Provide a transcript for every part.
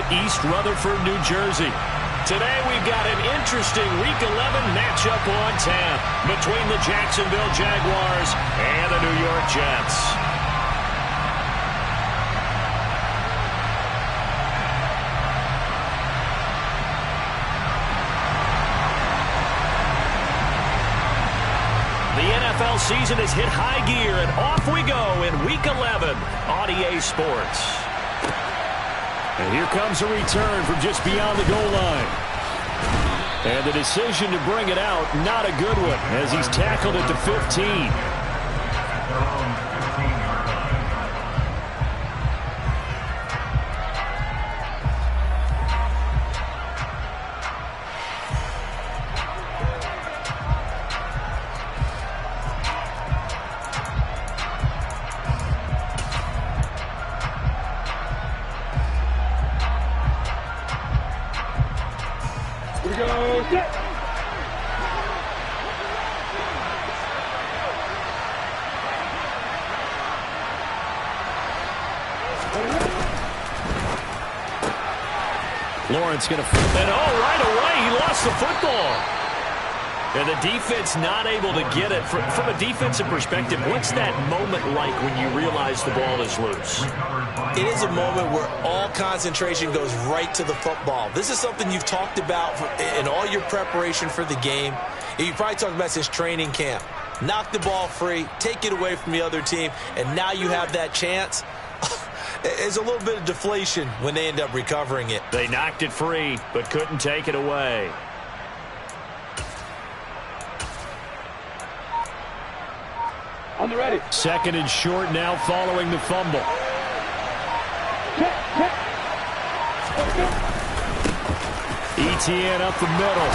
at East Rutherford, New Jersey. Today we've got an interesting Week 11 matchup on tap between the Jacksonville Jaguars and the New York Jets. The NFL season has hit high gear, and off we go in Week 11 on EA Sports. And here comes a return from just beyond the goal line. And the decision to bring it out, not a good one, as he's tackled at the 15. Lawrence going to flip it. Oh, right away, he lost the football. And the defense not able to get it. From a defensive perspective, what's that moment like when you realize the ball is loose? It is a moment where all concentration goes right to the football. This is something you've talked about in all your preparation for the game. You probably talked about since training camp. Knock the ball free, take it away from the other team, and now you have that chance. It's a little bit of deflation when they end up recovering it. They knocked it free, but couldn't take it away. On the ready. Second and short now following the fumble. ETN up the middle.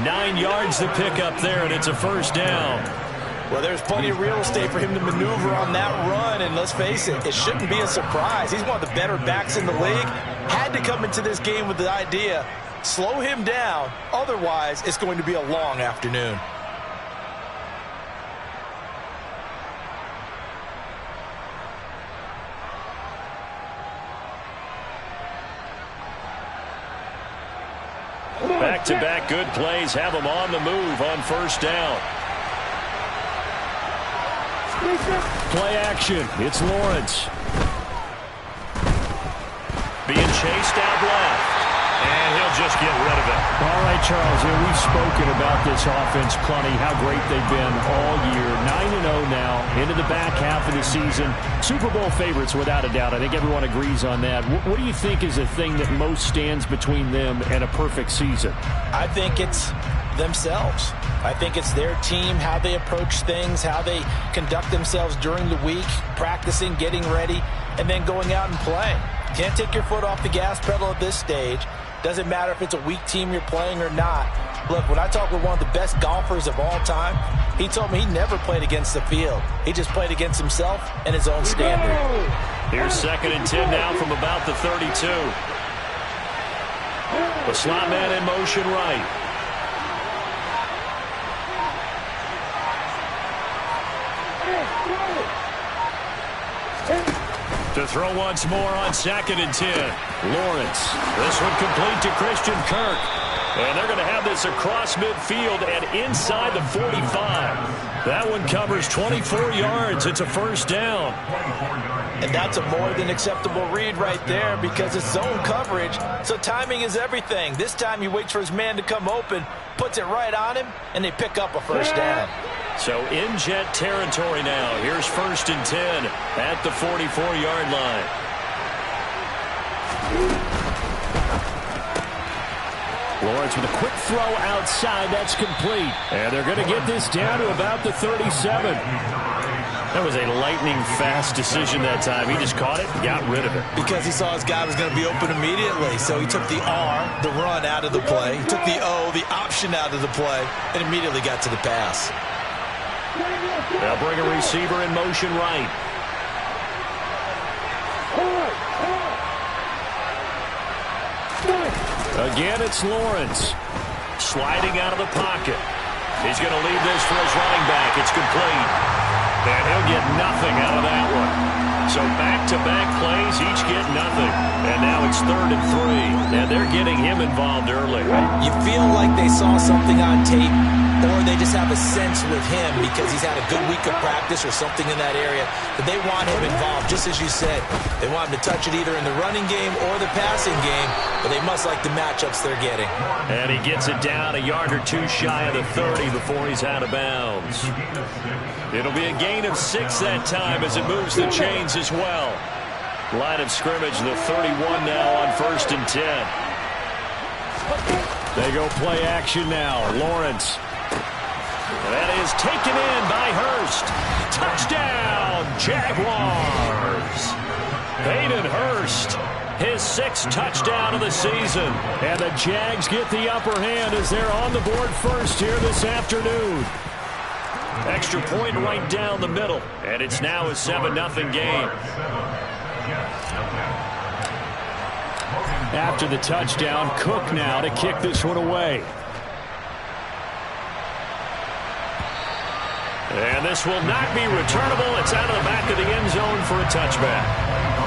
9 yards to pick up there, and it's a first down. Well, there's plenty of real estate for him to maneuver on that run, and let's face it, it shouldn't be a surprise. He's one of the better backs in the league. Had to come into this game with the idea, slow him down, otherwise it's going to be a long afternoon. Back-to-back good plays have him on the move on first down. Play action. It's Lawrence. Being chased out left. And he'll just get rid of it. All right, Charles, we've spoken about this offense plenty, how great they've been all year. 9-0 now, into the back half of the season. Super Bowl favorites, without a doubt. I think everyone agrees on that. What do you think is the thing that most stands between them and a perfect season? I think it's themselves. I think it's their team, how they approach things, how they conduct themselves during the week, practicing, getting ready, and then going out and playing. Can't take your foot off the gas pedal at this stage. Doesn't matter if it's a weak team you're playing or not. Look, when I talk with one of the best golfers of all time, he told me he never played against the field. He just played against himself and his own standard. Here's 2nd and 10 now from about the 32. The slot man in motion right. To throw once more on 2nd and 10. Lawrence. This one complete to Christian Kirk. And they're going to have this across midfield and inside the 45. That one covers 24 yards. It's a first down. And that's a more than acceptable read right there because it's zone coverage, so timing is everything. This time he waits for his man to come open, puts it right on him, and they pick up a first down. So in Jet territory now. Here's 1st and 10 at the 44-yard line. Lawrence with a quick throw outside. That's complete. And they're going to get this down to about the 37. That was a lightning-fast decision that time. He just caught it and got rid of it. Because he saw his guy was going to be open immediately. So he took the R, the run, out of the play. He took the O, the option, out of the play, and immediately got to the pass. They'll bring a receiver in motion right. Again, it's Lawrence. Sliding out of the pocket. He's going to leave this for his running back. It's complete. And he'll get nothing out of that one. So back-to-back plays each get nothing. And now it's 3rd and 3. And they're getting him involved early. You feel like they saw something on tape, or they just have a sense with him because he's had a good week of practice or something in that area that they want him involved, just as you said. They want him to touch it either in the running game or the passing game, but they must like the matchups they're getting. And he gets it down a yard or two shy of the 30 before he's out of bounds. It'll be a gain of 6 that time as it moves the chains as well. Line of scrimmage, the 31 now on 1st and 10. They go play action now. Lawrence. That is taken in by Hurst. Touchdown, Jaguars. Hayden Hurst, his 6th touchdown of the season. And the Jags get the upper hand as they're on the board first here this afternoon. Extra point right down the middle. And it's now a 7-0 game. After the touchdown, Cook now to kick this one away. And this will not be returnable. It's out of the back of the end zone for a touchback.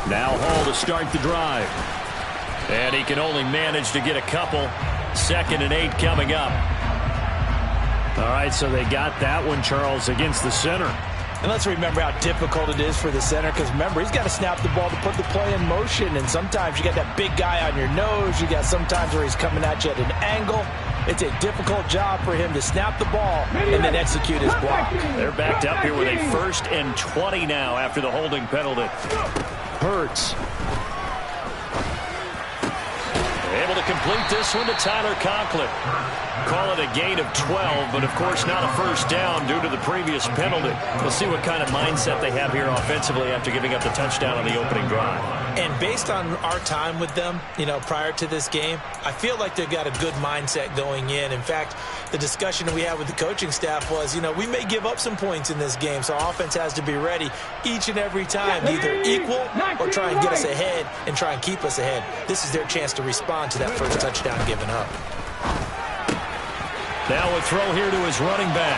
Now Hall to start the drive. And he can only manage to get a couple. 2nd and 8 coming up. All right, so they got that one, Charles, against the center. And let's remember how difficult it is for the center, because remember, he's got to snap the ball to put the play in motion, and sometimes you got that big guy on your nose. You got sometimes where he's coming at you at an angle. It's a difficult job for him to snap the ball and then execute his block. They're backed up here with a 1st and 20 now after the holding penalty. Hurts. Able to complete this one to Tyler Conklin. Call it a gain of 12, but of course not a first down due to the previous penalty. We'll see what kind of mindset they have here offensively after giving up the touchdown on the opening drive. And based on our time with them, prior to this game, I feel like they've got a good mindset going in. In fact, the discussion that we had with the coaching staff was, we may give up some points in this game, so our offense has to be ready each and every time, either equal or try and get us ahead and try and keep us ahead. This is their chance to respond to that first touchdown given up. Now a throw here to his running back.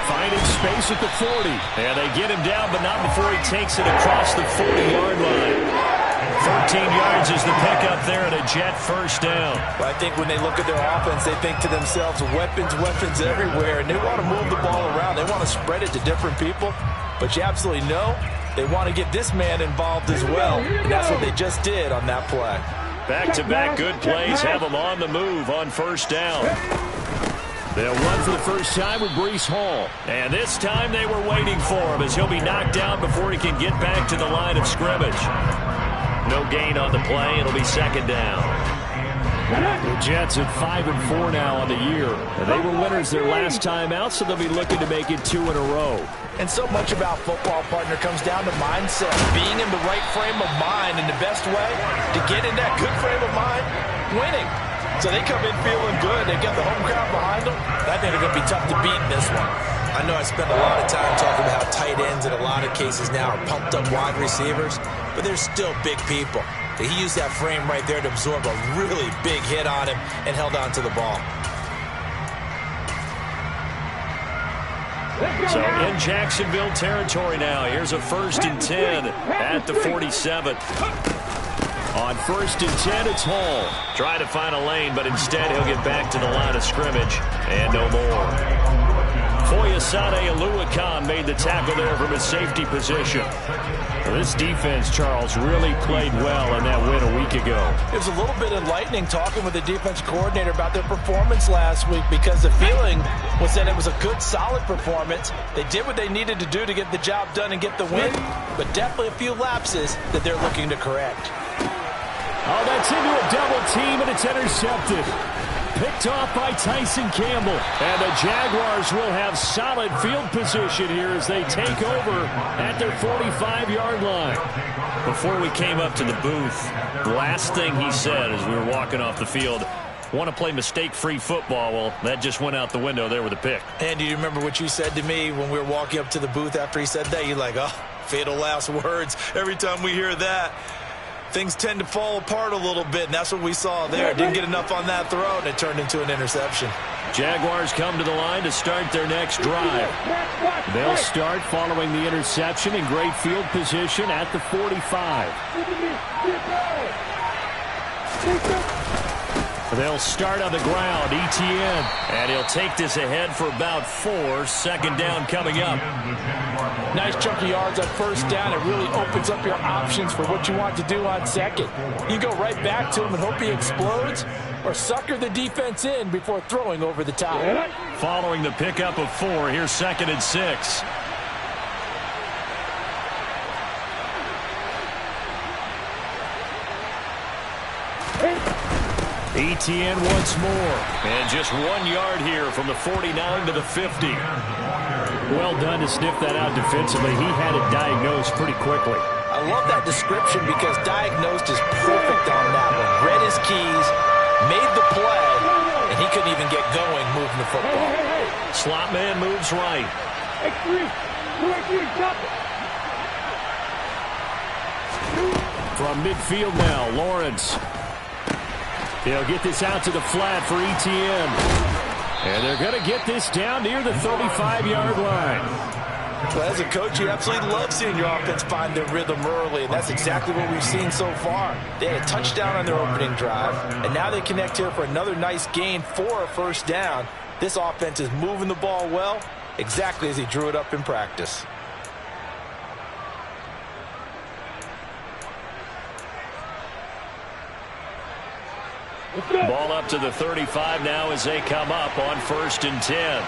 Finding space at the 40. And they get him down, but not before he takes it across the 40-yard line. 13 yards is the pickup there and a Jet first down. Well, I think when they look at their offense, they think to themselves, weapons everywhere, and they want to move the ball around. They want to spread it to different people, but you absolutely know they want to get this man involved as well, and that's what they just did on that play. Back-to-back good plays have them on the move on first down. They'll run for the first time with Breece Hall. And this time they were waiting for him as he'll be knocked down before he can get back to the line of scrimmage. No gain on the play. It'll be 2nd down. The Jets at 5-4 now on the year. And they were winners their last time out, so they'll be looking to make it 2 in a row. And so much about football, partner, comes down to mindset. Being in the right frame of mind, and the best way to get in that good frame of mind, winning. So they come in feeling good. They got the home crowd behind them. I think they're going to be tough to beat in this one. I know I spent a lot of time talking about how tight ends in a lot of cases now are pumped up wide receivers, but they're still big people. He used that frame right there to absorb a really big hit on him and held on to the ball. So in Jacksonville territory now. Here's a 1st and 10 at the 47. On 1st and 10, it's Hall. Trying to find a lane, but instead he'll get back to the line of scrimmage. And no more. Foyesade Oluwakan made the tackle there from his safety position. Well, this defense, Charles, really played well in that win a week ago. It was a little bit enlightening talking with the defense coordinator about their performance last week, because the feeling was that it was a good, solid performance. They did what they needed to do to get the job done and get the win, but definitely a few lapses that they're looking to correct. Oh, that's into a double team, and it's intercepted. picked off by Tyson Campbell. And the Jaguars will have solid field position here as they take over at their 45-yard line. Before we came up to the booth, the last thing he said as we were walking off the field, want to play mistake-free football. Well, that just went out the window there with a pick. And do you remember what you said to me when we were walking up to the booth after he said that? You're like, oh, fatal last words. Every time we hear that, things tend to fall apart a little bit, and that's what we saw there. Didn't get enough on that throw, and it turned into an interception. Jaguars come to the line to start their next drive. They'll start following the interception in great field position at the 45. They'll start on the ground. ETN. And he'll take this ahead for about 4. Second down coming up. Nice chunky yards on first down. It really opens up your options for what you want to do on second. You go right back to him and hope he explodes, or sucker the defense in before throwing over the top. Following the pickup of 4, here's 2nd and 6. ETN once more. And just 1 yard here from the 49 to the 50. Well done to sniff that out defensively. He had it diagnosed pretty quickly. I love that description because diagnosed is perfect on that one. Read his keys, made the play, and he couldn't even get going moving the football. Slot man moves right. From midfield now, Lawrence. He'll get this out to the flat for ETN. And they're going to get this down near the 35-yard line. Well, as a coach, you absolutely love seeing your offense find their rhythm early, and that's exactly what we've seen so far. They had a touchdown on their opening drive, and now they connect here for another nice gain for a first down. This offense is moving the ball well, exactly as he drew it up in practice. Ball up to the 35 now as they come up on 1st and 10.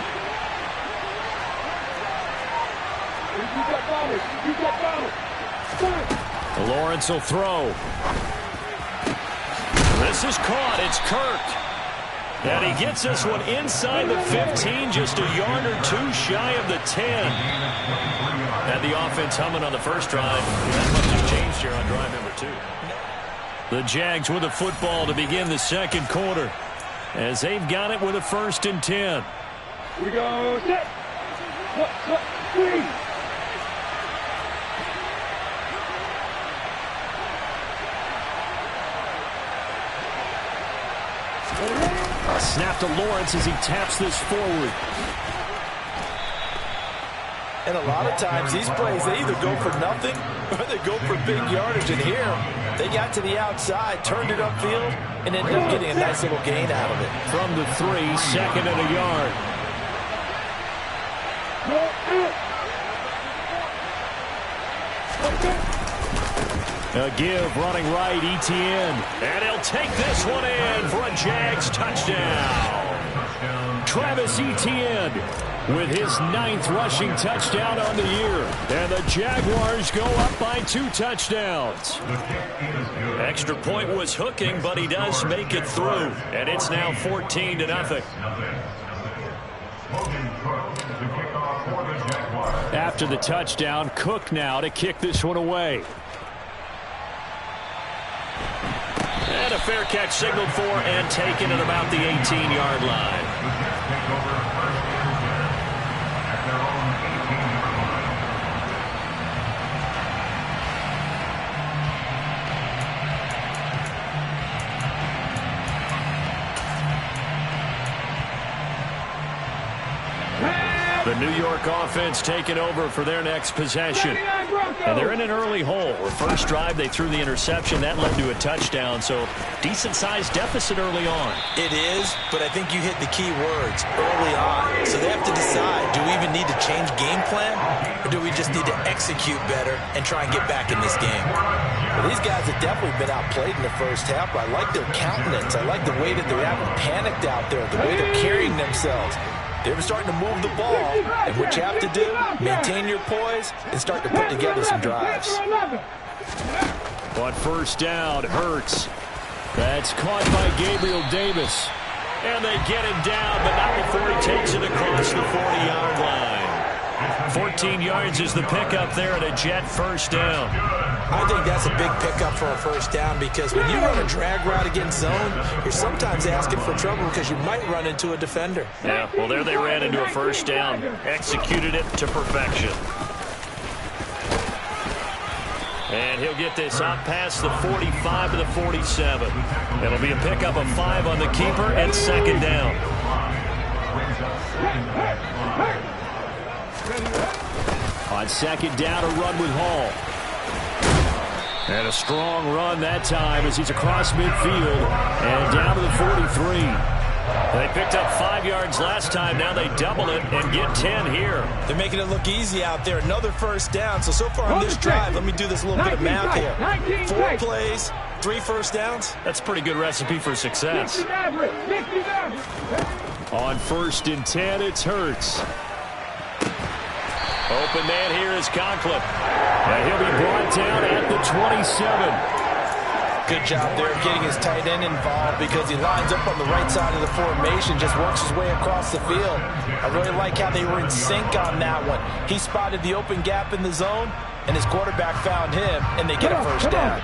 Lawrence will throw. This is caught. It's Kirk. And he gets this one inside the 15, just a yard or 2 shy of the 10. Had the offense humming on the first drive. That much has changed here on drive number 2. The Jags with the football to begin the second quarter as they've got it with a 1st and 10. We go set. 3. A snap to Lawrence as he taps this forward. And a lot of times these plays, they either go for nothing or they go for big yardage. And here, they got to the outside, turned it upfield, and ended up getting a nice little gain out of it. From the 3, 2nd and a yard. A give running right, ETN. And he'll take this one in for a Jags touchdown. Travis Etienne with his 9th rushing touchdown on the year. And the Jaguars go up by 2 touchdowns. Extra point was hooking, but he does make it through. And it's now 14-0. After the touchdown, Cook now to kick this one away. And a fair catch signaled for and taken at about the 18-yard line. The New York offense taking over for their next possession. And they're in an early hole. The first drive, they threw the interception. That led to a touchdown, so decent-sized deficit early on. It is, but I think you hit the key words early on. So they have to decide, do we even need to change game plan, or do we just need to execute better and try and get back in this game? Well, these guys have definitely been outplayed in the first half. I like their countenance. I like the way that they haven't panicked out there, the way they're carrying themselves. They're starting to move the ball, and what you have to do, maintain your poise and start to put together some drives. On first down, Hurts. That's caught by Gabriel Davis. And they get him down, but not before he takes it across the 40-yard line. 14 yards is the pickup there at a Jet first down. I think that's a big pickup for a first down because when you run a drag route against zone, you're sometimes asking for trouble because you might run into a defender. Yeah, well, there they ran into a first down. Executed it to perfection. And he'll get this up past the 45 to the 47. It'll be a pickup of 5 on the keeper and second down. On second down, a run with Hall. And a strong run that time as he's across midfield and down to the 43. They picked up 5 yards last time. Now they double it and get 10 here. They're making it look easy out there. Another first down. So far on this drive, let me do this little bit of math here. 4 plays, 3 first downs. That's a pretty good recipe for success. On first and 10, it's Hurts. Open man here is Conklin. And he'll be brought down at the 27. Good job there of getting his tight end involved because he lines up on the right side of the formation, just works his way across the field. I really like how they were in sync on that one. He spotted the open gap in the zone, and his quarterback found him, and they get a first down.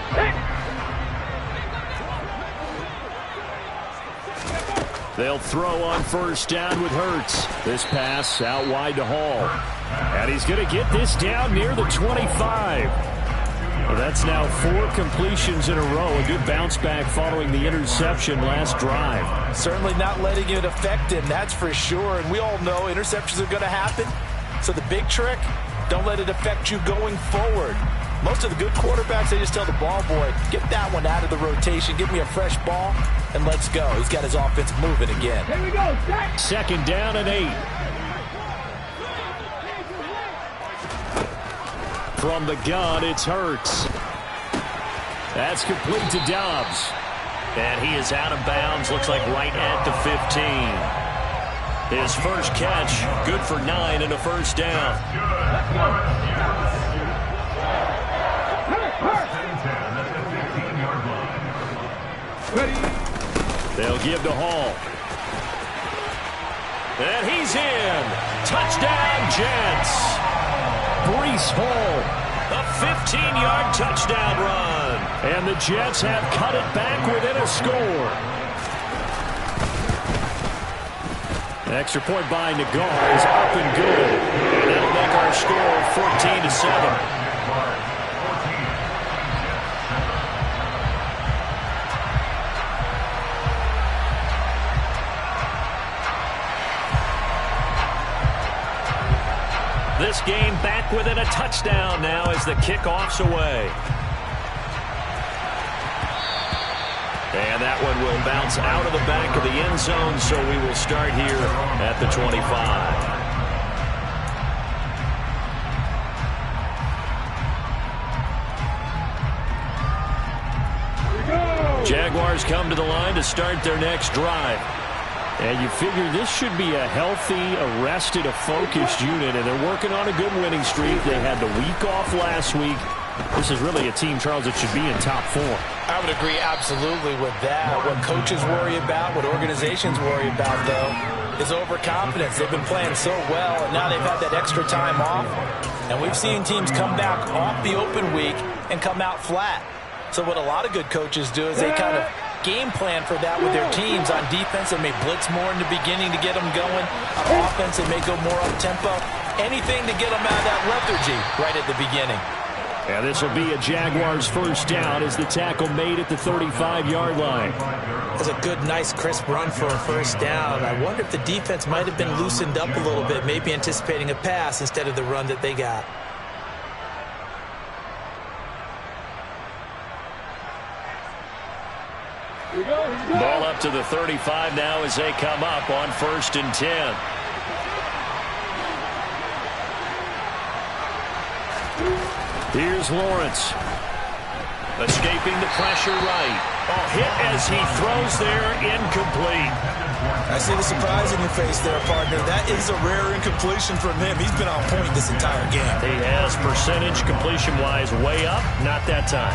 They'll throw on first down with Hurts. This pass out wide to Hall. And he's going to get this down near the 25. Well, that's now 4 completions in a row. A good bounce back following the interception last drive. Certainly not letting it affect him, that's for sure. And we all know interceptions are going to happen. So the big trick, don't let it affect you going forward. Most of the good quarterbacks, they just tell the ball boy, get that one out of the rotation, give me a fresh ball, and let's go. He's got his offense moving again. Here we go, second down and 8. From the gun, it's Hurts. That's complete to Dobbs. And he is out of bounds, looks like right at the 15. His first catch, good for 9 and a first down. They'll give to Hall. And he's in. Touchdown, Jets. Breece Hall. A 15-yard touchdown run. And the Jets have cut it back within a score. An extra point by Nagar is up and good. And that'll make our score 14-7. This game back within a touchdown now as the kickoff's away. And that one will bounce out of the back of the end zone, so we will start here at the 25. Jaguars come to the line to start their next drive. And you figure this should be a healthy, arrested, a focused unit, and they're working on a good winning streak. They had the week off last week. This is really a team, Charles, that should be in top 4. I would agree absolutely with that. What coaches worry about, what organizations worry about, though, is overconfidence. They've been playing so well, and now they've had that extra time off. And we've seen teams come back off the open week and come out flat. So what a lot of good coaches do is they kind of game plan for that with their teams. On defense, they may blitz more in the beginning to get them going. On offense, they may go more up-tempo. Anything to get them out of that lethargy right at the beginning. And this will be a Jaguars first down as the tackle made at the 35-yard line. That's a good, nice, crisp run for a first down. I wonder if the defense might have been loosened up a little bit, maybe anticipating a pass instead of the run that they got. Ball up to the 35 now as they come up on first and 10. Here's Lawrence. Escaping the pressure right. Oh, hit as he throws there, incomplete. I see the surprise in your face there, partner. That is a rare incompletion from him. He's been on point this entire game. He has percentage completion-wise way up, not that time.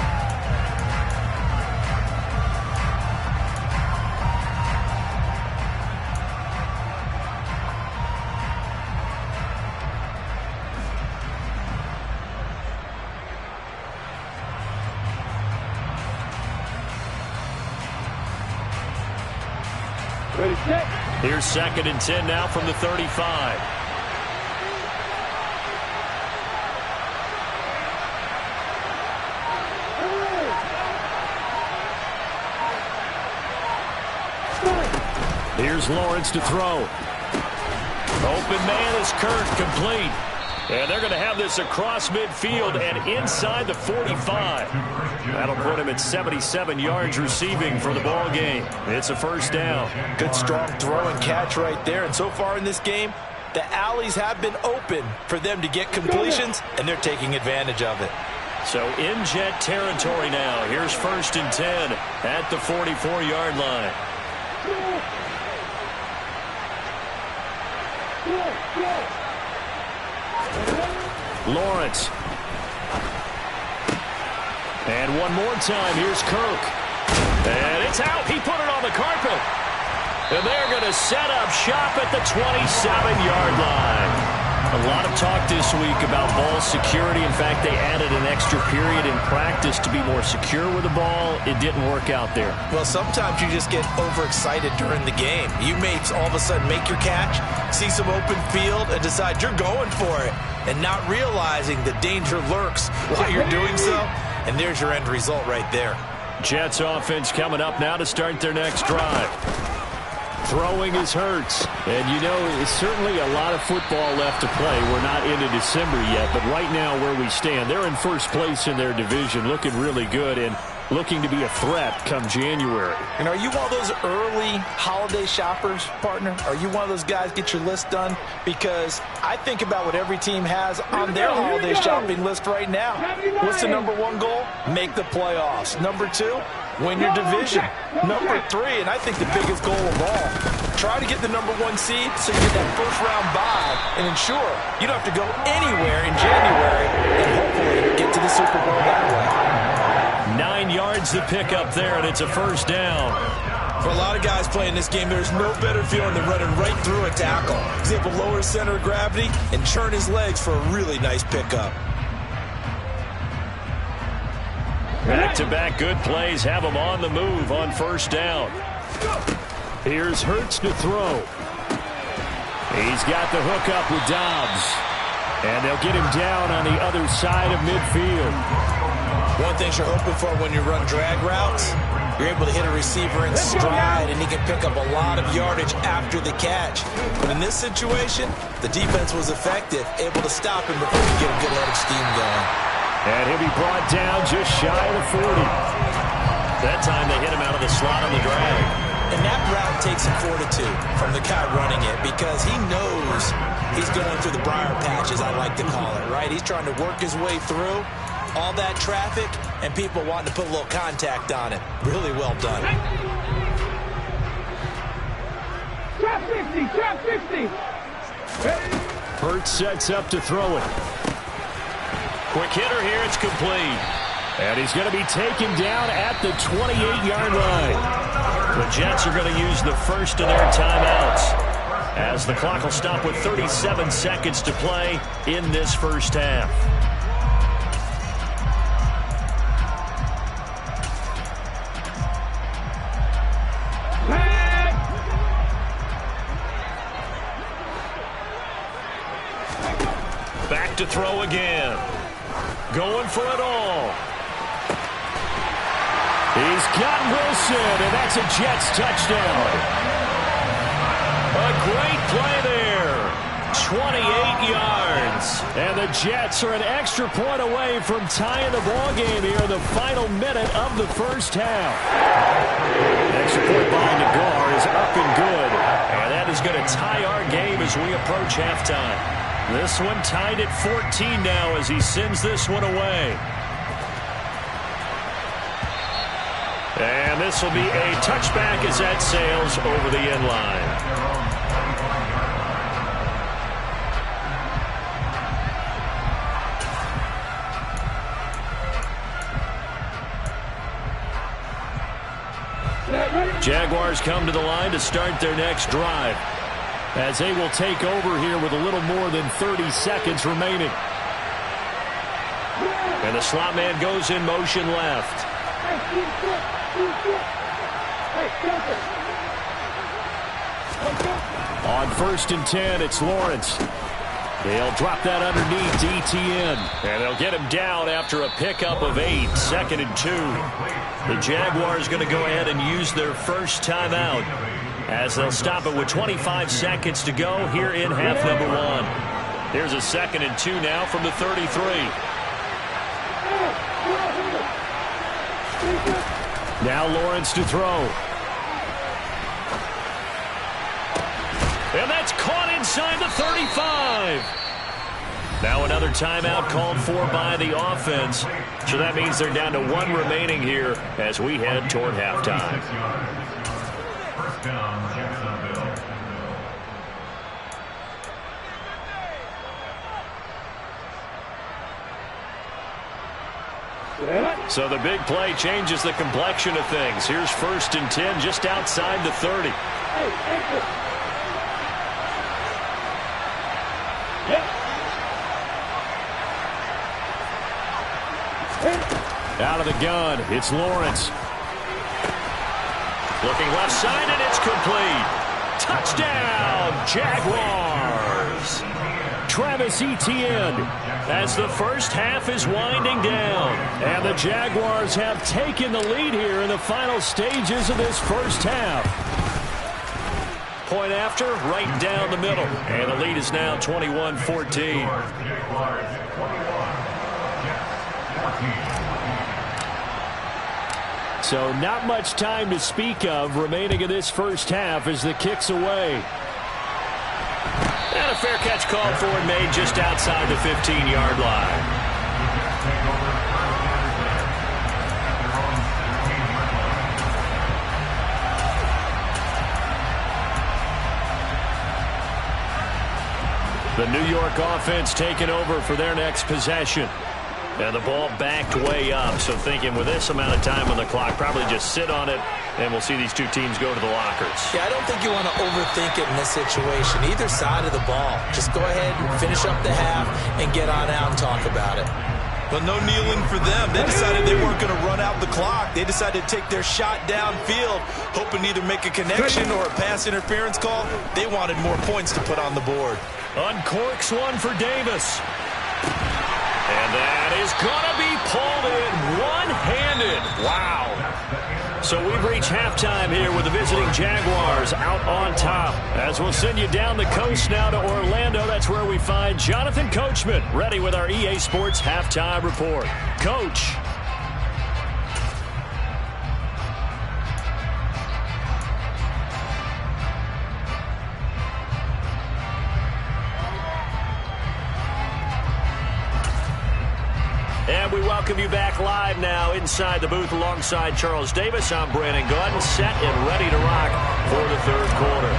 Ready, set. Here's 2nd and 10 now from the 35. Here's Lawrence to throw. Open man is Kirk, complete. And they're going to have this across midfield and inside the 45. That'll put him at 77 yards receiving for the ball game. It's a 1st down. Good strong throw and catch right there. And so far in this game, the alleys have been open for them to get completions, and they're taking advantage of it. So in Jet territory now. Here's 1st and 10 at the 44-yard line. Lawrence. And one more time, here's Kirk. And it's out. He put it on the carpet. And they're going to set up shop at the 27-yard line. A lot of talk this week about ball security. In fact, they added an extra period in practice to be more secure with the ball. It didn't work out there. Well, sometimes you just get overexcited during the game. You may all of a sudden make your catch, see some open field, and decide you're going for it, and not realizing the danger lurks while you're doing so. And there's your end result right there. Jets offense coming up now to start their next drive. Throwing is Hurts. And, you know, it's certainly a lot of football left to play. We're not into December yet, but right now where we stand, they're in 1st place in their division, looking really good and looking to be a threat come January. And are you one of those early holiday shoppers, partner? Are you one of those guys get your list done? Because I think about what every team has on their holiday shopping list right now. What's the number 1 goal? Make the playoffs. Number 2, win your division. Number 3, and I think the biggest goal of all, try to get the number 1 seed so you get that 1st round bye and ensure you don't have to go anywhere in January and hopefully get to the Super Bowl that way. 9 yards to pick up there, and it's a 1st down. For a lot of guys playing this game, there's no better feeling than running right through a tackle. He's able to lower his center of gravity and churn his legs for a really nice pickup. Back-to-back good plays have him on the move on 1st down. Here's Hurts to throw. He's got the hook up with Dobbs. And they'll get him down on the other side of midfield. One thing you're hoping for when you run drag routes, you're able to hit a receiver in stride, and he can pick up a lot of yardage after the catch. But in this situation, the defense was effective, able to stop him before he get a good head of steam going. And he'll be brought down just shy of the 40. That time they hit him out of the slot on the drag. And that route takes a fortitude from the guy running it, because he knows he's going through the briar patch, as I like to call it, right? He's trying to work his way through all that traffic and people wanting to put a little contact on it. Really well done. Trap 50, trap 50. Hurts sets up to throw it. Quick hitter here, it's complete. And he's going to be taken down at the 28-yard line. The Jets are going to use the 1st of their timeouts, as the clock will stop with 37 seconds to play in this 1st half. Back to throw again. Going for it all. He's got Wilson, and that's a Jets touchdown. A great play there. 28 yards. And the Jets are an extra point away from tying the ball game here in the final minute of the 1st half. Extra point by Nagar is up and good. And that is going to tie our game as we approach halftime. This one tied at 14 now as he sends this one away. And this will be a touchback as that sails over the end line. Jaguars come to the line to start their next drive, as they will take over here with a little more than 30 seconds remaining. And the slot man goes in motion left. On 1st and 10, it's Lawrence. They'll drop that underneath to ETN. And they'll get him down after a pickup of 8, 2nd and 2. The Jaguars going to go ahead and use their first timeout as they'll stop it with 25 seconds to go here in half number 1. Here's a 2nd and 2 now from the 33. Now Lawrence to throw. And that's caught inside the 35. Now another timeout called for by the offense. So that means they're down to 1 remaining here as we head toward halftime. First down, Jacksonville. So the big play changes the complexion of things. Here's 1st and 10 just outside the 30. Out of the gun, it's Lawrence. Looking left side, and it's complete. Touchdown, Jaguars. Travis Etienne, as the first half is winding down. And the Jaguars have taken the lead here in the final stages of this first half. Point after, right down the middle. And the lead is now 21-14. So not much time to speak of remaining in this first half as the kick's away. And a fair catch called for and made just outside the 15-yard line. The New York offense taking over for their next possession. And the ball backed way up, so thinking with this amount of time on the clock, probably just sit on it, and we'll see these two teams go to the lockers. Yeah, I don't think you want to overthink it in this situation. Either side of the ball. Just go ahead and finish up the half and get on out and talk about it. But no kneeling for them. They decided they weren't going to run out the clock. They decided to take their shot downfield, hoping to either make a connection or a pass interference call. They wanted more points to put on the board. Uncorks one for Davis. And that is going to be pulled in one-handed. Wow. So we've reached halftime here with the visiting Jaguars out on top. As we'll send you down the coast now to Orlando, that's where we find Jonathan Coachman ready with our EA Sports Halftime Report. Coach. And we welcome you back live now inside the booth alongside Charles Davis. I'm Brandon Gaudin, set and ready to rock for the third quarter.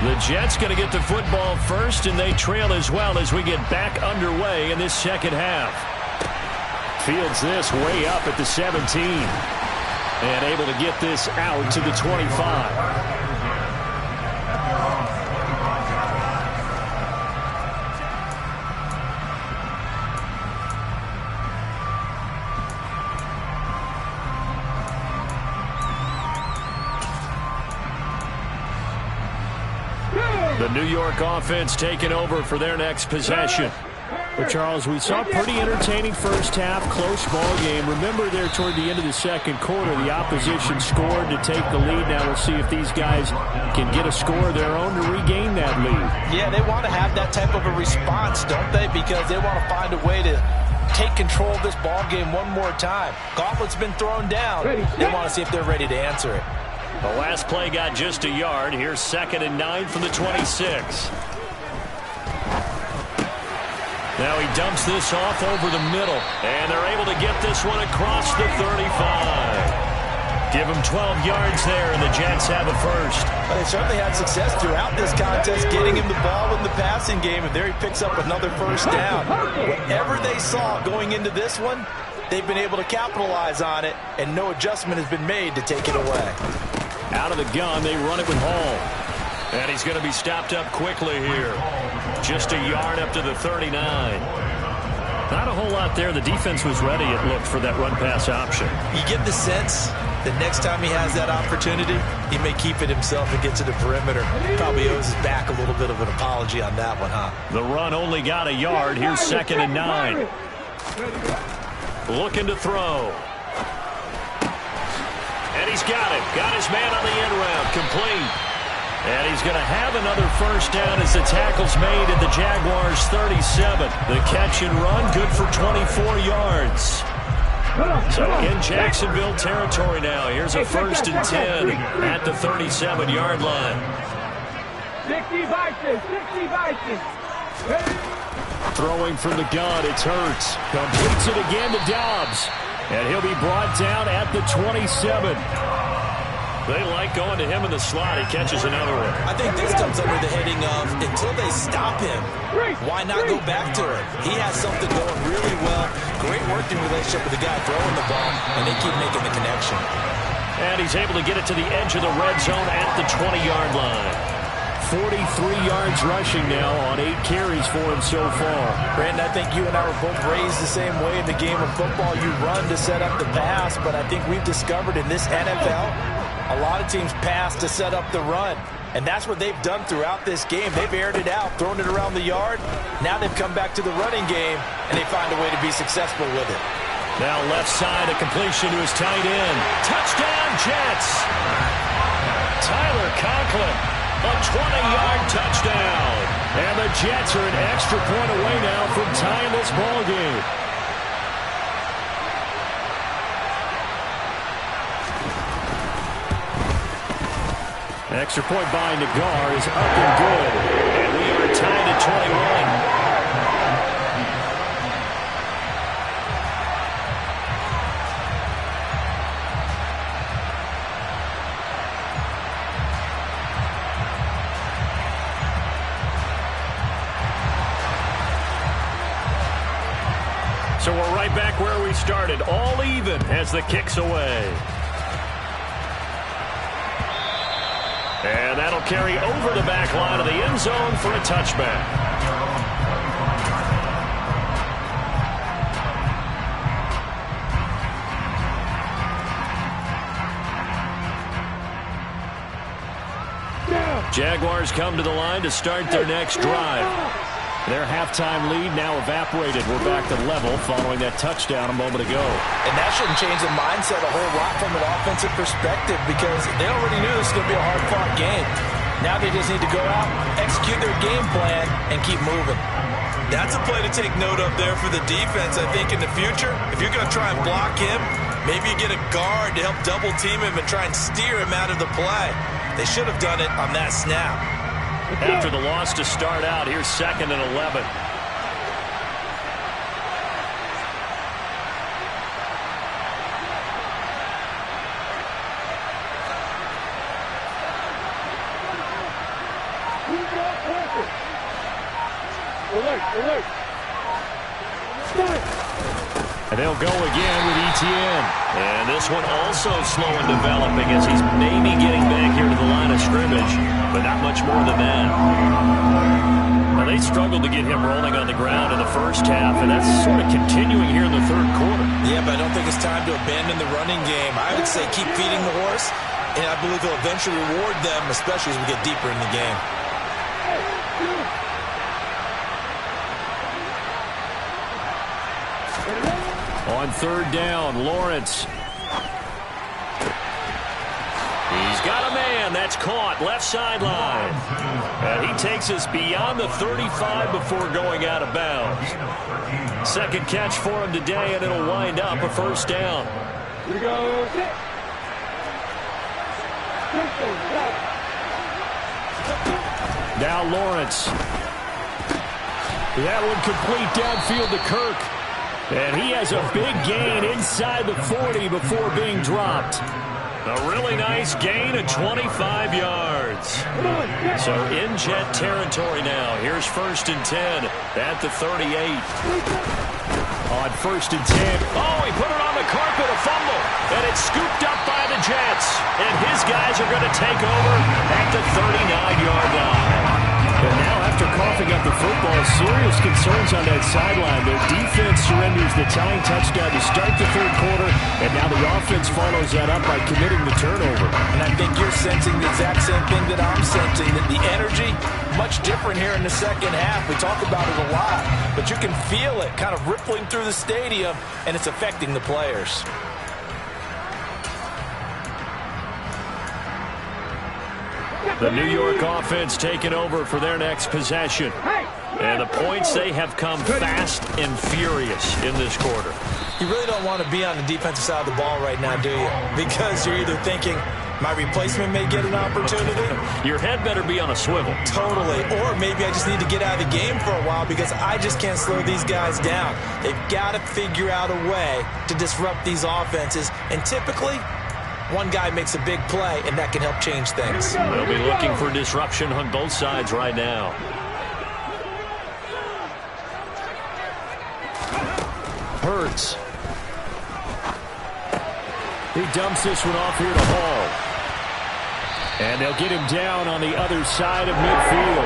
The Jets going to get the football first, and they trail as well as we get back underway in this second half. Fields this way up at the 17. And able to get this out to the 25. The New York offense taking over for their next possession. But Charles, we saw a pretty entertaining first half, close ball game. Remember there toward the end of the second quarter, the opposition scored to take the lead. Now we'll see if these guys can get a score of their own to regain that lead. Yeah, they want to have that type of a response, don't they? Because they want to find a way to take control of this ball game one more time. Gauntlet's been thrown down. They want to see if they're ready to answer it. The last play got just a yard. Here's 2nd and 9 from the 26. Now he dumps this off over the middle. And they're able to get this one across the 35. Give him 12 yards there, and the Jets have a first. Well, they certainly had success throughout this contest, getting him the ball in the passing game, and there he picks up another first down. Whatever they saw going into this one, they've been able to capitalize on it, and no adjustment has been made to take it away. Out of the gun, they run it with Hall. And he's going to be stopped up quickly here. Just a yard up to the 39. Not a whole lot there. The defense was ready, it looked, for that run-pass option. You get the sense the next time he has that opportunity, he may keep it himself and get to the perimeter. Probably owes his back a little bit of an apology on that one, huh? The run only got a yard. Here's 2nd and 9. Looking to throw. And he's got it. Got his man on the end route. Complete. And he's going to have another first down as the tackle's made at the Jaguars' 37. The catch and run, good for 24 yards. So in Jacksonville territory now. Here's a 1st and 10 at the 37-yard line. 60 Vikings, 60 Vikings. Throwing from the gun, it's Hurts. Completes it again to Dobbs. And he'll be brought down at the 27. They like going to him in the slot. He catches another one. I think this comes under the heading of until they stop him, why not go back to him? He has something going really well. Great working relationship with the guy throwing the ball, and they keep making the connection. And he's able to get it to the edge of the red zone at the 20-yard line. 43 yards rushing now on 8 carries for him so far. Brandon, I think you and I were both raised the same way in the game of football. You run to set up the pass, but I think we've discovered in this NFL, a lot of teams pass to set up the run. And that's what they've done throughout this game. They've aired it out, thrown it around the yard. Now they've come back to the running game, and they find a way to be successful with it. Now left side, a completion to his tight end. Touchdown, Jets! Tyler Conklin, a 20-yard touchdown. And the Jets are an extra point away now from tying this ball game. Extra point by Nagar is up and good. And we are tied at 21. So we're right back where we started, all even as the kick's away. And that'll carry over the back line of the end zone for a touchback. Jaguars come to the line to start their next drive. Their halftime lead now evaporated. We're back to level following that touchdown a moment ago. And that shouldn't change the mindset a whole lot from an offensive perspective because they already knew this was going to be a hard-fought game. Now they just need to go out, execute their game plan, and keep moving. That's a play to take note of there for the defense. I think in the future, if you're going to try and block him, maybe you get a guard to help double-team him and try and steer him out of the play. They should have done it on that snap. After the loss to start out, here's 2nd and 11. Alert. And they'll go again with Etienne. And this one also slow in developing as he's maybe getting back here to the line of scrimmage, but not much more than that. Now, they struggled to get him rolling on the ground in the first half, and that's sort of continuing here in the third quarter. Yeah, but I don't think it's time to abandon the running game. I would say keep feeding the horse, and I believe he'll eventually reward them, especially as we get deeper in the game. On 3rd down, Lawrence. He's got a man. That's caught. Left sideline. And he takes us beyond the 35 before going out of bounds. Second catch for him today, and it'll wind up a first down. Here we go. Now Lawrence. That one complete downfield to Kirk. And he has a big gain inside the 40 before being dropped. A really nice gain of 25 yards. So in Jet territory now. Here's 1st and 10 at the 38. On 1st and 10. Oh, he put it on the carpet, a fumble. And it's scooped up by the Jets. And his guys are going to take over at the 39-yard line. And now after coughing up the football, serious concerns on that sideline. Their defense surrenders the tying touchdown to start the third quarter, and now the offense follows that up by committing the turnover. And I think you're sensing the exact same thing that I'm sensing, that the energy, much different here in the second half. We talk about it a lot, but you can feel it kind of rippling through the stadium, and it's affecting the players. The New York offense taking over for their next possession. And the points, they have come fast and furious in this quarter. You really don't want to be on the defensive side of the ball right now, do you? Because you're either thinking, my replacement may get an opportunity. Your head better be on a swivel. Totally. Or maybe I just need to get out of the game for a while because I just can't slow these guys down. They've got to figure out a way to disrupt these offenses. And typically, one guy makes a big play, and that can help change things. They'll be looking for disruption on both sides right now. Hurts. He dumps this one off here to Hall. And they'll get him down on the other side of midfield.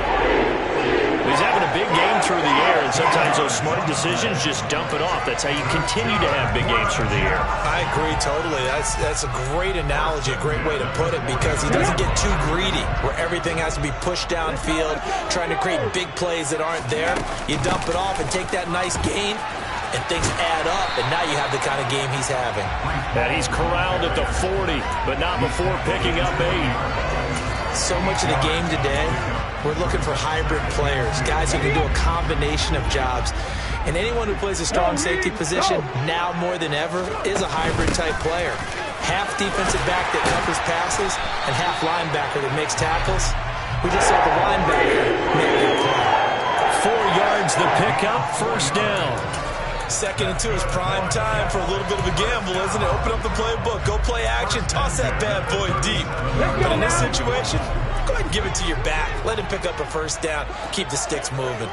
He's having a big game through the air, and sometimes those smart decisions just dump it off. That's how you continue to have big games through the air. I agree totally. That's a great analogy, a great way to put it, because he doesn't get too greedy where everything has to be pushed downfield, trying to create big plays that aren't there. You dump it off and take that nice gain, and things add up, and now you have the kind of game he's having. And he's corralled at the 40, but not before picking up 8. So much of the game today, we're looking for hybrid players, guys who can do a combination of jobs. And anyone who plays a strong safety position, now more than ever, is a hybrid-type player. Half defensive back that covers passes, and half linebacker that makes tackles. We just saw the linebacker make that play. 4 yards the pickup, first down. 2nd and 2 is prime time for a little bit of a gamble, isn't it? Open up the playbook, go play action, toss that bad boy deep. But in this situation, go ahead and give it to your back. Let him pick up a first down. Keep the sticks moving.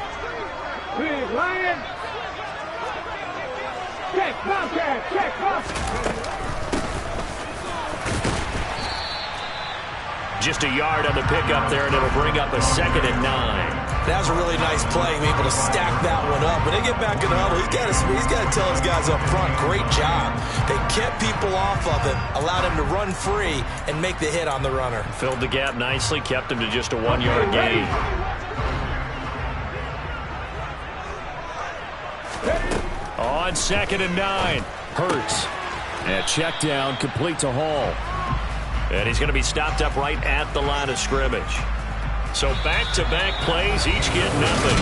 Big Lion. Check, Bobcat, check, Bobcat. Just a yard on the pickup there, and it'll bring up a 2nd and 9. That was a really nice play, being able to stack that one up. When they get back in the huddle, he's got to tell his guys up front, great job. They kept people off of him, allowed him to run free, and make the hit on the runner. Filled the gap nicely, kept him to just a 1-yard gain. On 2nd and 9, Hurts. And check down, complete to Hall. And he's going to be stopped up right at the line of scrimmage. So back-to-back plays, each get nothing.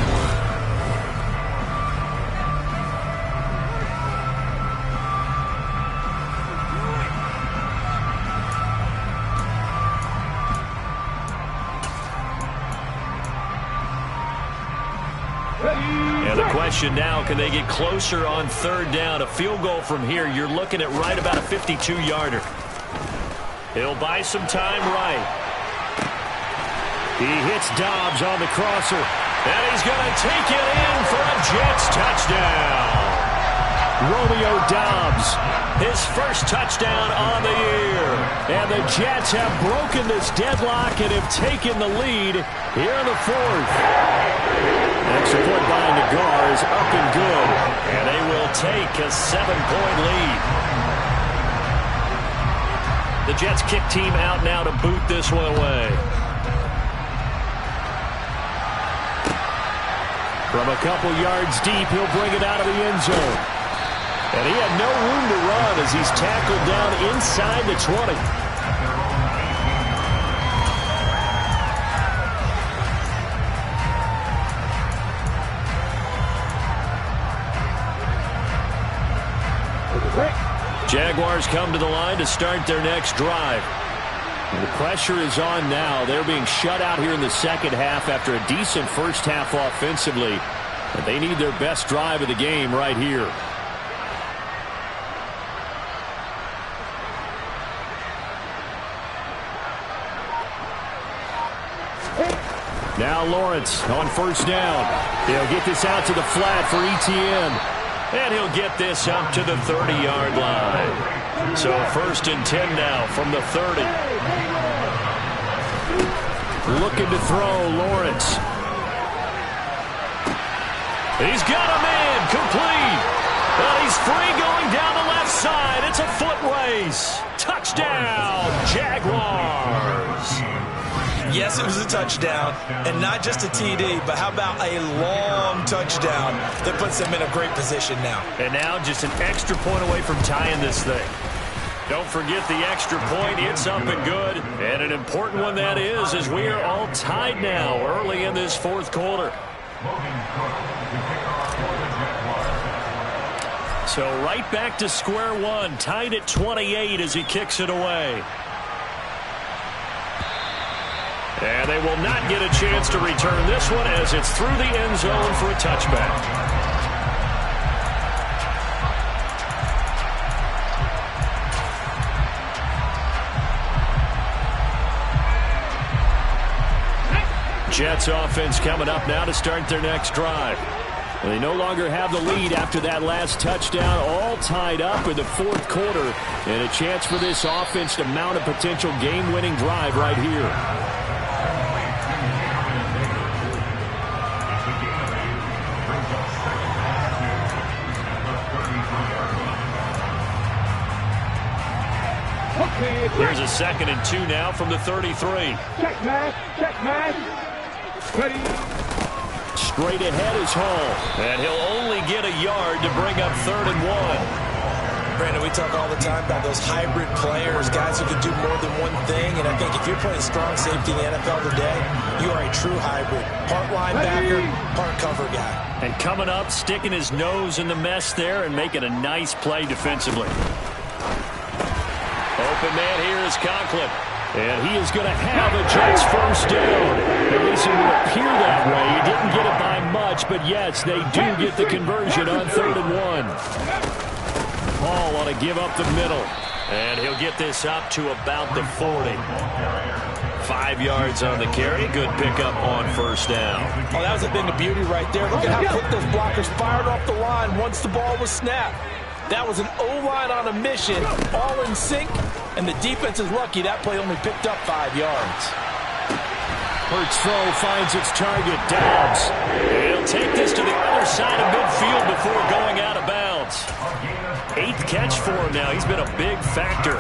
And the question now, can they get closer on 3rd down? A field goal from here, you're looking at right about a 52-yarder. He'll buy some time right. He hits Dobbs on the crosser. And he's going to take it in for a Jets touchdown. Romeo Dobbs, his first touchdown on the year. And the Jets have broken this deadlock and have taken the lead here in the 4th. Extra point by Nagar is up and good. And they will take a 7-point lead. The Jets kick team out now to boot this one away. From a couple yards deep, he'll bring it out of the end zone. And he had no room to run as he's tackled down inside the 20. Jaguars come to the line to start their next drive. And the pressure is on now. They're being shut out here in the second half after a decent first half offensively. And they need their best drive of the game right here. Now Lawrence on 1st down. He'll get this out to the flat for Etienne. And he'll get this up to the 30-yard line. So 1st and 10 now from the 30. Looking to throw, Lawrence. He's got a man, complete. Well, he's free going down the left side. It's a foot race. Touchdown, Jaguars. Yes, it was a touchdown, and not just a TD, but how about a long touchdown that puts them in a great position now. And now just an extra point away from tying this thing. Don't forget the extra point. It's up and good. And an important one that is, as we are all tied now early in this fourth quarter. So right back to square one, tied at 28 as he kicks it away. And they will not get a chance to return this one as it's through the end zone for a touchback. Jets offense coming up now to start their next drive. They no longer have the lead after that last touchdown, all tied up in the fourth quarter, and a chance for this offense to mount a potential game-winning drive right here. Here's a 2nd and 2 now from the 33. Check man. Ready. Straight ahead is Hall, and he'll only get a yard to bring up 3rd and 1. Brandon, we talk all the time about those hybrid players, guys who can do more than one thing, and I think if you're playing strong safety in the NFL today, you are a true hybrid. Part linebacker, part cover guy. And coming up, sticking his nose in the mess there and making a nice play defensively. Open man here is Conklin. And he is going to have a Jets first down. At least it would appear that way. He didn't get it by much, but yes, they do get the conversion on 3rd and 1. Hall ought to give up the middle. And he'll get this up to about the 40. 5 yards on the carry. Good pickup on first down. Oh, that was a thing of beauty right there. Look at how quick those blockers fired off the line once the ball was snapped. That was an O-line on a mission, all in sync, and the defense is lucky that play only picked up 5 yards. Hurts throw finds its target, Dobbs. He'll take this to the other side of midfield before going out of bounds. 8th catch for him now. He's been a big factor,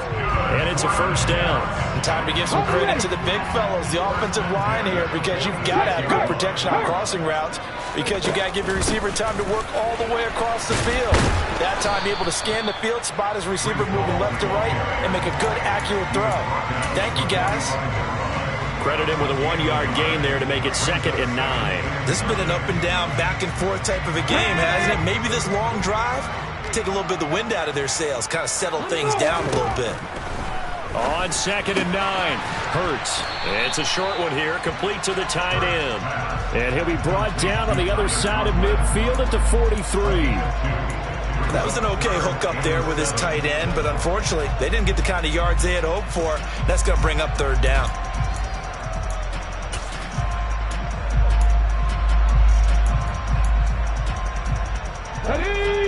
and it's a first down. And time to give some credit to the big fellows, the offensive line here, because you've got to have good protection on crossing routes, because you've got to give your receiver time to work all the way across the field. That time, be able to scan the field, spot his receiver moving left to right, and make a good, accurate throw. Thank you, guys. Credit him with a 1-yard gain there to make it 2nd and 9. This has been an up and down, back and forth type of a game, hasn't it? Maybe this long drive take a little bit of the wind out of their sails, kind of settle things down a little bit. On 2nd and 9, Hurts. It's a short one here, complete to the tight end. And he'll be brought down on the other side of midfield at the 43. That was an okay hook up there with his tight end, but unfortunately, they didn't get the kind of yards they had hoped for. That's going to bring up 3rd down.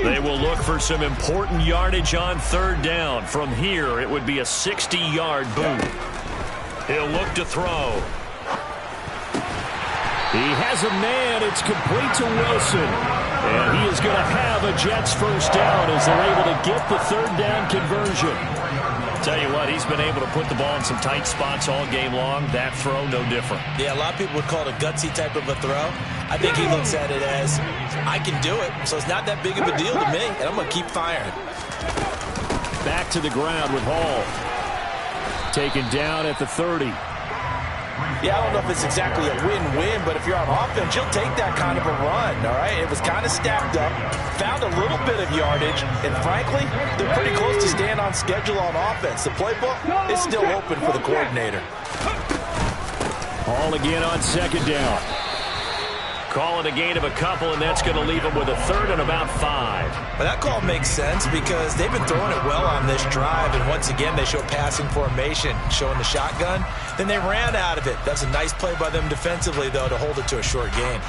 They will look for some important yardage on 3rd down. From here, it would be a 60-yard boot. He'll look to throw. He has a man. It's complete to Wilson. And he is going to have a Jets first down as they're able to get the 3rd down conversion. Tell you what, he's been able to put the ball in some tight spots all game long. That throw, no different. Yeah, a lot of people would call it a gutsy type of a throw. I think he looks at it as, I can do it, so it's not that big of a deal to me, and I'm going to keep firing. Back to the ground with Hall. Taken down at the 30. Yeah, I don't know if it's exactly a win-win, but if you're on offense, you'll take that kind of a run, all right? It was kind of stacked up, found a little bit of yardage, and frankly, they're pretty close to staying on schedule on offense. The playbook is still open for the coordinator. Hall again on 2nd down. Call it a gain of a couple, and that's going to leave them with a 3rd and about 5. But that call makes sense because they've been throwing it well on this drive, and once again, they show passing formation, showing the shotgun. Then they ran out of it. That's a nice play by them defensively, though, to hold it to a short gain.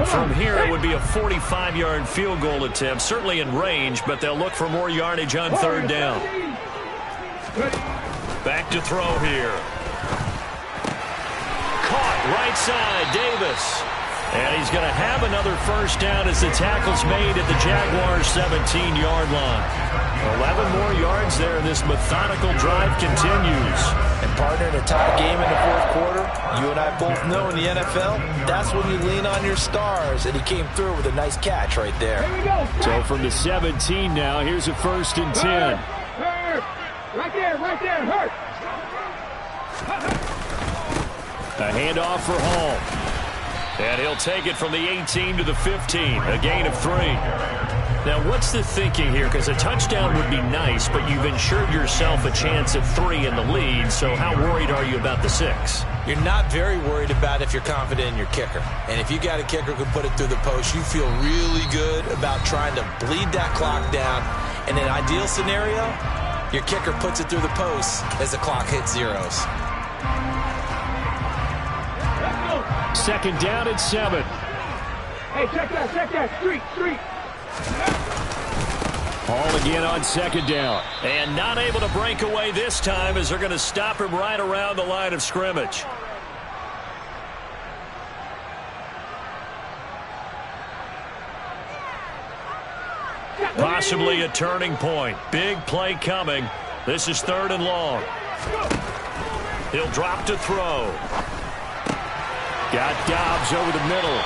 From here, it would be a 45-yard field goal attempt, certainly in range, but they'll look for more yardage on 3rd down. Back to throw here. Caught right side, Davis. And he's going to have another first down as the tackle's made at the Jaguars' 17-yard line. 11 more yards there. This methodical drive continues. And partner, in a tie game in the fourth quarter, you and I both know in the NFL, that's when you lean on your stars. And he came through with a nice catch right there. So from the 17 now, here's a 1st and 10. Right there, hurt. A handoff for Hall. And he'll take it from the 18 to the 15, a gain of 3. Now, what's the thinking here? Because a touchdown would be nice, but you've ensured yourself a chance of 3 in the lead, so how worried are you about the 6? You're not very worried about if you're confident in your kicker. And if you got a kicker who can put it through the post, you feel really good about trying to bleed that clock down. In an ideal scenario, your kicker puts it through the post as the clock hits zeros. 2nd down and 7. Hey, check that. Street. Hall again on 2nd down. And not able to break away this time as they're going to stop him right around the line of scrimmage. Possibly a turning point. Big play coming. This is 3rd and long. He'll drop to throw. Got Dobbs over the middle.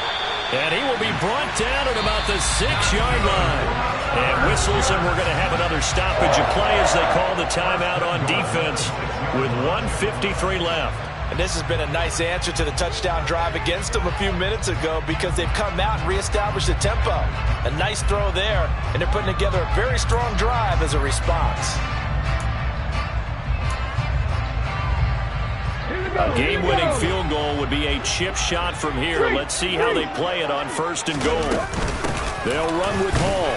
And he will be brought down at about the 6-yard line. And whistles, and we're going to have another stoppage of play as they call the timeout on defense with 1:53 left. And this has been a nice answer to the touchdown drive against them a few minutes ago because they've come out and reestablished the tempo. A nice throw there, and they're putting together a very strong drive as a response. A game-winning field goal would be a chip shot from here. Let's see how they play it on 1st and goal. They'll run with Hall.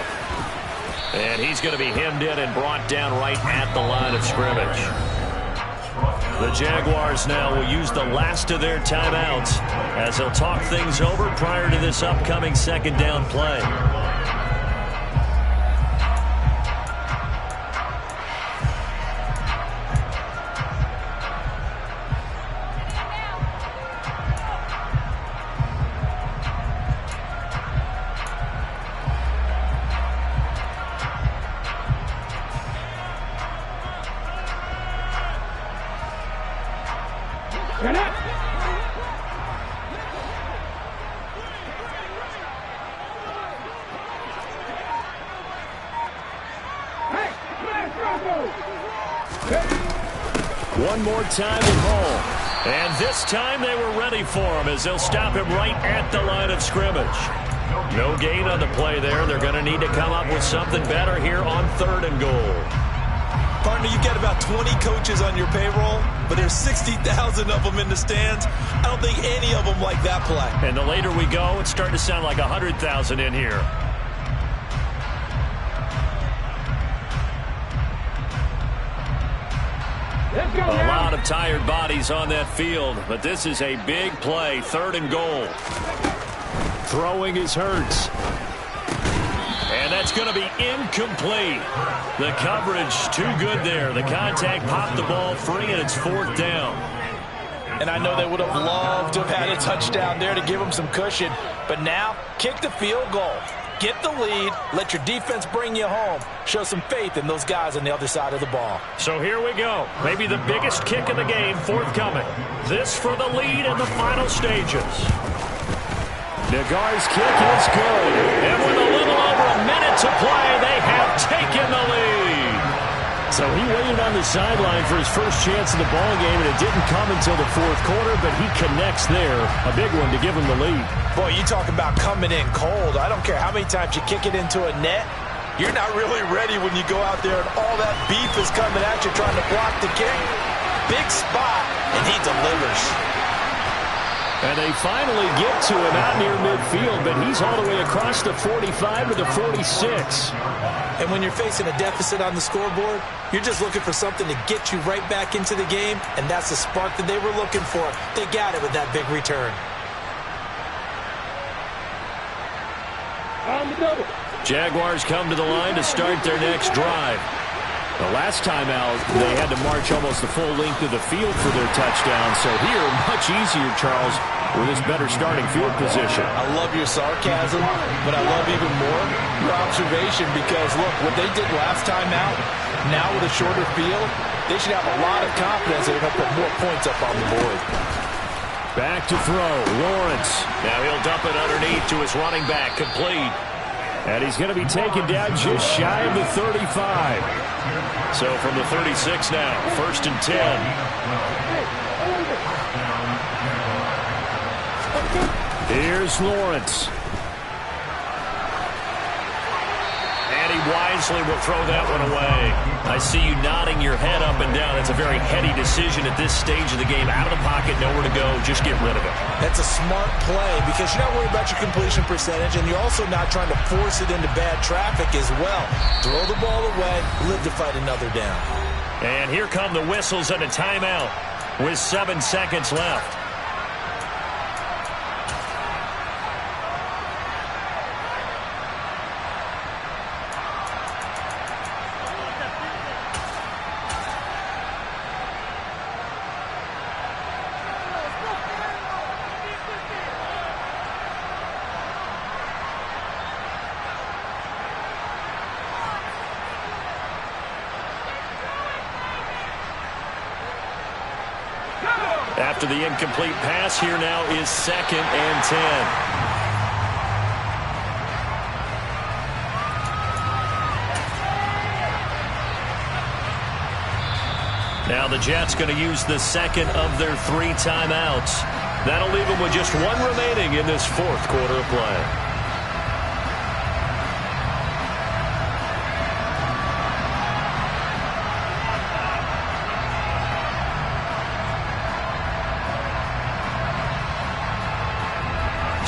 And he's going to be hemmed in and brought down right at the line of scrimmage. The Jaguars now will use the last of their timeouts as they'll talk things over prior to this upcoming 2nd down play. One more time with Hall. And this time they were ready for him as they'll stop him right at the line of scrimmage. No gain on the play there. They're going to need to come up with something better here on 3rd and goal. Partner, you get about 20 coaches on your payroll, but there's 60,000 of them in the stands. I don't think any of them like that play. And the later we go, it's starting to sound like 100,000 in here. A lot of tired bodies on that field, but this is a big play. 3rd and goal. Throwing is Hurts. And that's going to be incomplete. The coverage too good there. The contact popped the ball free, and it's 4th down. And I know they would have loved to have had a touchdown there to give them some cushion. But now, kick the field goal. Get the lead. Let your defense bring you home. Show some faith in those guys on the other side of the ball. So here we go. Maybe the biggest kick of the game forthcoming. This for the lead in the final stages. Nagar's kick is good. And with a little over a minute to play, they have taken the lead. So he waited on the sideline for his first chance in the ball game, and it didn't come until the 4th quarter, but he connects there. A big one to give him the lead. Boy, you talk about coming in cold. I don't care how many times you kick it into a net. You're not really ready when you go out there and all that beef is coming at you trying to block the kick. Big spot, and he delivers. And they finally get to him out near midfield, but he's all the way across the 45 to the 46. And when you're facing a deficit on the scoreboard, you're just looking for something to get you right back into the game, and that's the spark that they were looking for. They got it with that big return. On the double. Jaguars come to the line to start their next drive. The last time out, they had to march almost the full length of the field for their touchdown. So here, much easier, Charles, with this better starting field position. I love your sarcasm, but I love even more your observation because, look, what they did last time out, now with a shorter field, they should have a lot of confidence they're going to put more points up on the board. Back to throw, Lawrence. Now he'll dump it underneath to his running back, complete. And he's going to be taken down just shy of the 35. So from the 36 now, 1st and 10. Here's Lawrence. And he wisely will throw that one away. I see you nodding your head up and down. That's a very heady decision at this stage of the game. Out of the pocket, nowhere to go. Just get rid of it. That's a smart play because you're not worried about your completion percentage, and you're also not trying to force it into bad traffic as well. Throw the ball away, live to fight another down. And here come the whistles and a timeout with 7 seconds left. After the incomplete pass, here now is 2nd and 10. Now the Jets going to use the second of their 3 timeouts. That'll leave them with just 1 remaining in this 4th quarter of play.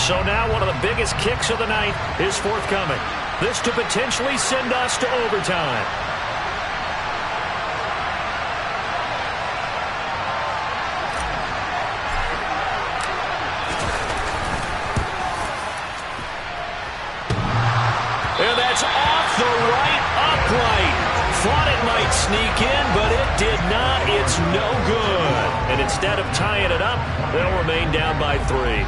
So now one of the biggest kicks of the night is forthcoming. This to potentially send us to overtime. And that's off the right upright. Thought it might sneak in, but it did not. It's no good. And instead of tying it up, they'll remain down by 3.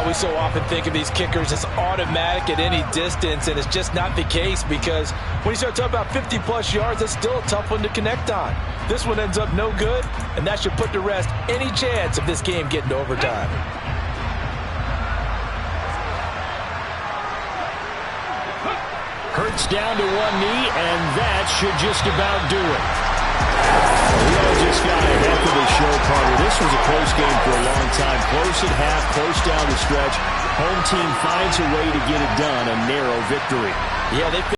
We so often think of these kickers as automatic at any distance, and it's just not the case because when you start talking about 50-plus yards, that's still a tough one to connect on. This one ends up no good, and that should put to rest any chance of this game getting to overtime. Hurts down to 1 knee, and that should just about do it. We all just got a heck of a show, Carter. This was a close game for a long time. Close at half, close down the stretch. Home team finds a way to get it done, a narrow victory. Yeah, they